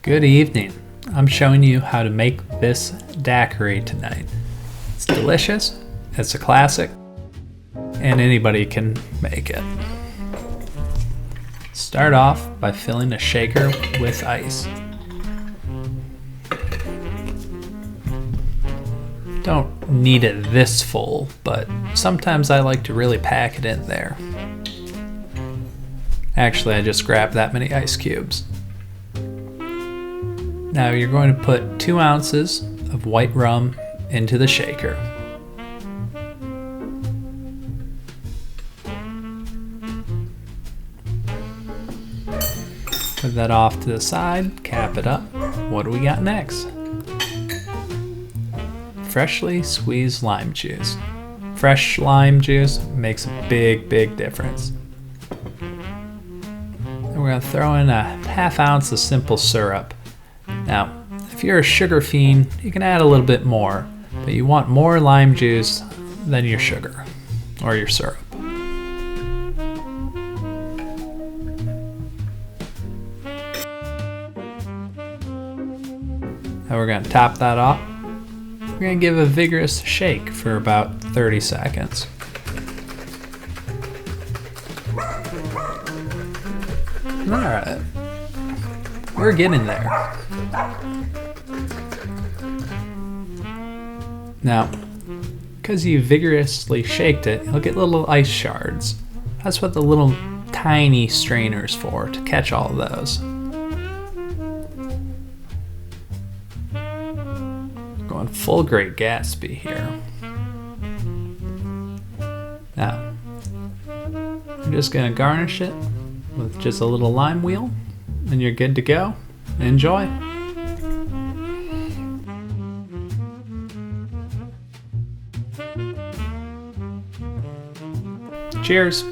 Good evening. I'm showing you how to make this daiquiri tonight. It's delicious, it's a classic, and anybody can make it. Start off by filling a shaker with ice. Don't need it this full, but sometimes I like to really pack it in there. Actually, I just grabbed that many ice cubes. Now you're going to put 2 ounces of white rum into the shaker. Put that off to the side, cap it up. What do we got next? Freshly squeezed lime juice. Fresh lime juice makes a big difference. And we're going to throw in a ½ ounce of simple syrup. Now, if you're a sugar fiend, you can add a little bit more, but you want more lime juice than your sugar or your syrup. Now we're going to top that off. We're going to give a vigorous shake for about 30 seconds. Alright, we're getting there. Now, because you vigorously shaked it, you'll get little ice shards. That's what the little tiny strainer's for, to catch all of those. Going full Great Gatsby here. Now, I'm just going to garnish it with just a little lime wheel, and you're good to go. Enjoy. Cheers.